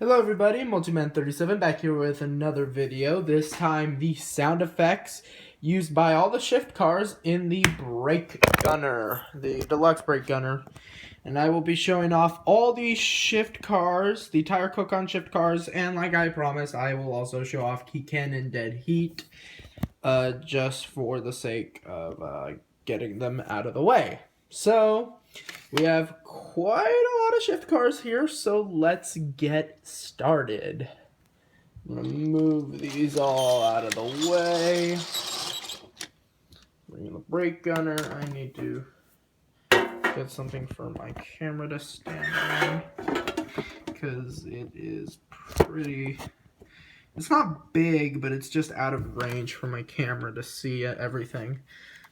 Hello everybody, Multiman37 back here with another video. This time the sound effects used by all the shift cars in the brake gunner, the deluxe brake gunner. And I will be showing off all the shift cars, the tire cook-on shift cars, and like I promised, I will also show off Kamen and Dead Heat, just for the sake of getting them out of the way. So, we have quite a lot of shift cars here, so let's get started. I'm going to move these all out of the way. Bring in the brake gunner. I need to get something for my camera to stand on, because it is pretty... It's not big, but it's just out of range for my camera to see everything.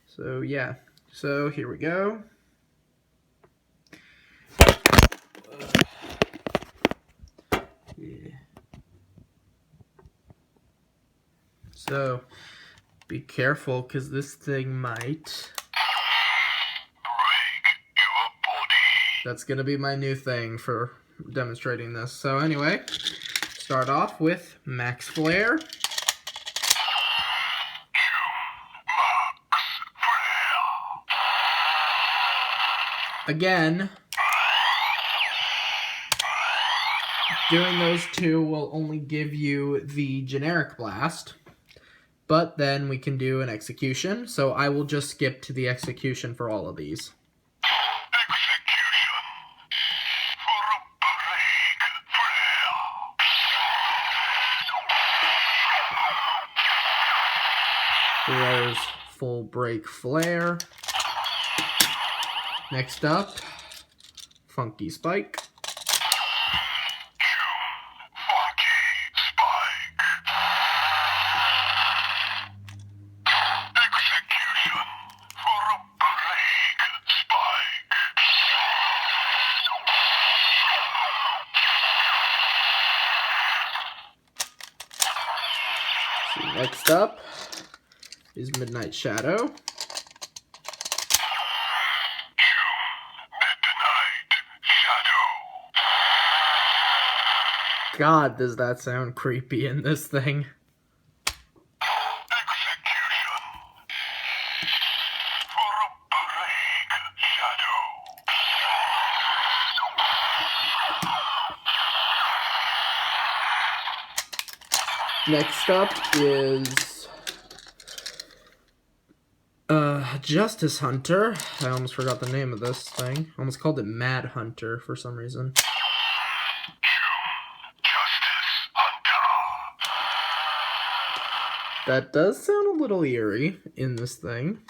So yeah, so here we go. Yeah. So be careful, because this thing might break your body. That's gonna be my new thing for demonstrating this. So anyway, start off with max flare. Again, doing those two will only give you the generic blast, but then we can do an execution, so I will just skip to the execution for all of these. There's full brake flare. Next up, funky spike. Next up is Midnight Shadow. God, does that sound creepy in this thing. Next up is Justice Hunter. I almost forgot the name of this thing. I almost called it Mad Hunter for some reason. That does sound a little eerie in this thing.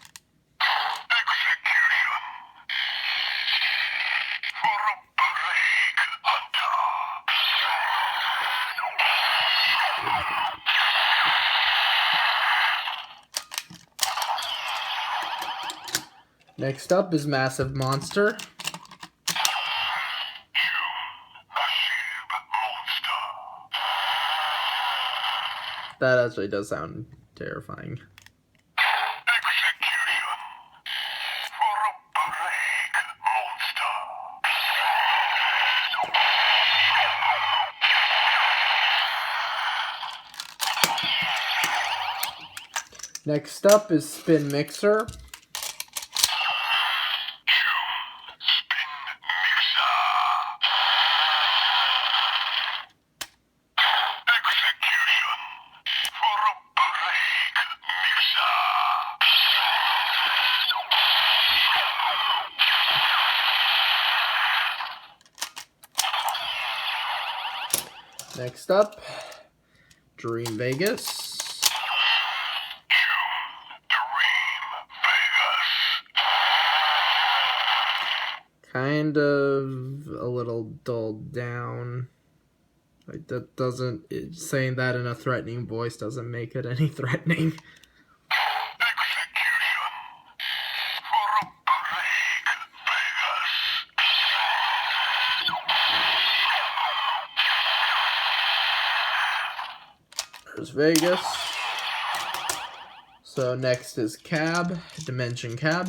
Next up is Massive Monster. That actually does sound terrifying. Next up is Spin Mixer. Next up, Dream Vegas. Kind of a little dulled down. Like, that doesn't, saying that in a threatening voice doesn't make it any threatening. There's Vegas. So next is Cab, Dimension Cab.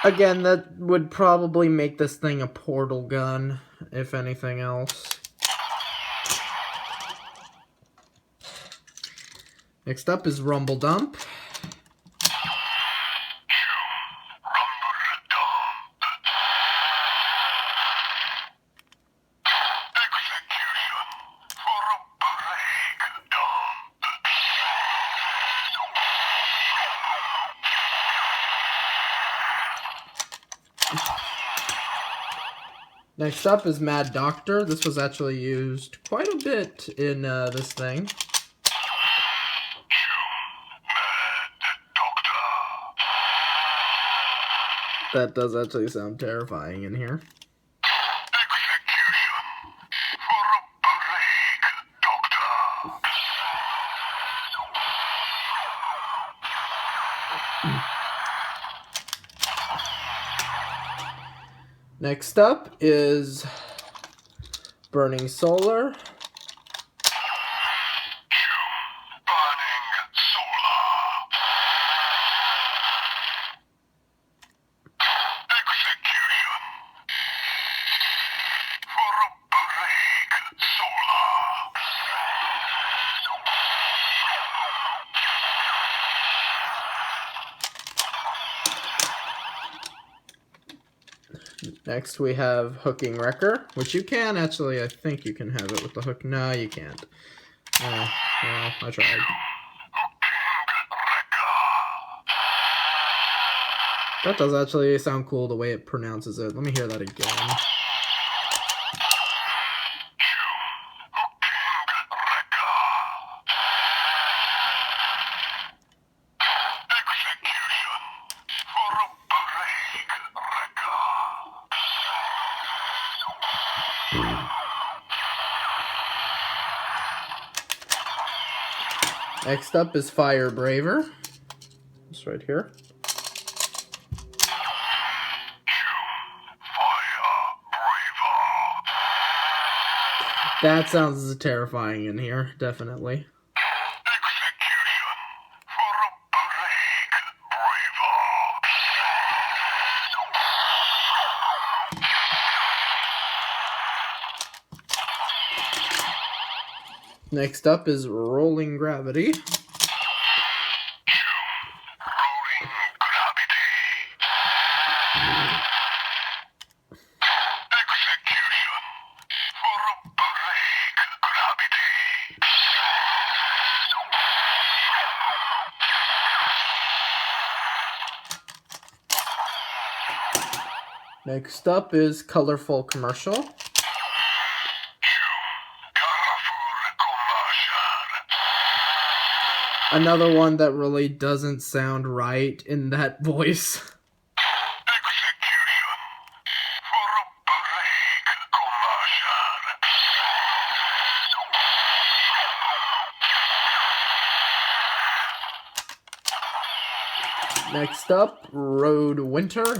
Again, that would probably make this thing a portal gun, if anything else. Next up is Rumble Dump. Next up is Mad Doctor. This was actually used quite a bit in this thing. That does actually sound terrifying in here. Next up is Burning Solar. Next we have Hooking Wrecker, which you can actually, I think you can have it with the hook. No, you can't. Well, I tried. That does actually sound cool the way it pronounces it. Let me hear that again. Next up is Fire Braver. It's right here. That sounds terrifying in here, definitely. Next up is Rolling Gravity. Next up is Colorful Commercial. Another one that really doesn't sound right in that voice. Next up, Road Winter.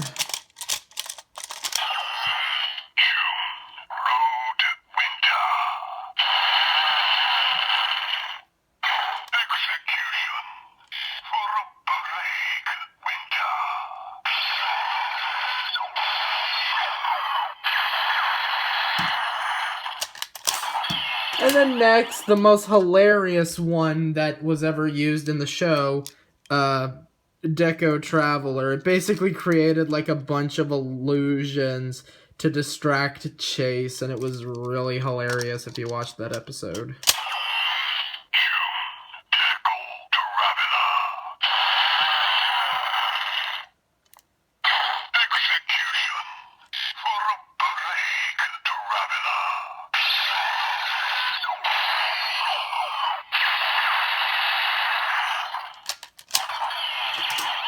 And then next, the most hilarious one that was ever used in the show, Deco Traveler. It basically created like a bunch of illusions to distract Chase, and it was really hilarious if you watched that episode.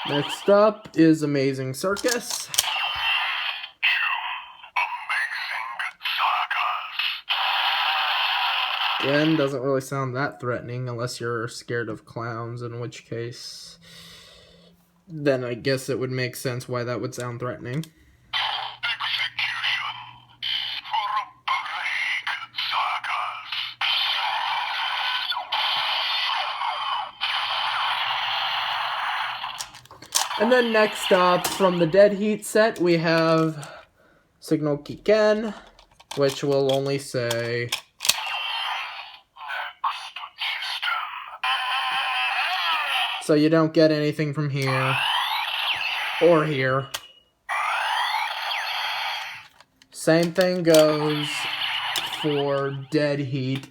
Next up is Amazing Circus. Again, doesn't really sound that threatening unless you're scared of clowns, in which case, then I guess it would make sense why that would sound threatening. And then next up, from the Dead Heat set, we have Signal Kiken, which will only say... So you don't get anything from here, or here. Same thing goes for Dead Heat.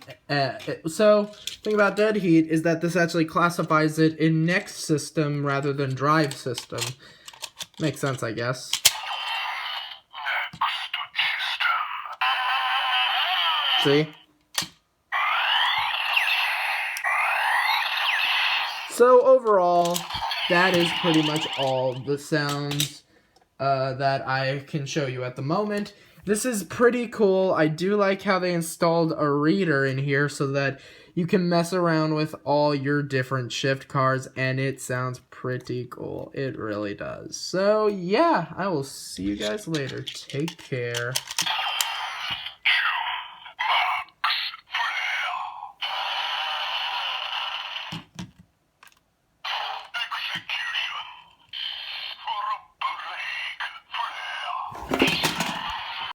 So, the thing about Dead Heat is that this actually classifies it in next system rather than drive system. Makes sense, I guess. See? So overall, that is pretty much all the sounds that I can show you at the moment. This is pretty cool. I do like how they installed a reader in here so that you can mess around with all your different shift cars, and it sounds pretty cool. It really does. So yeah, I will see you guys later. Take care.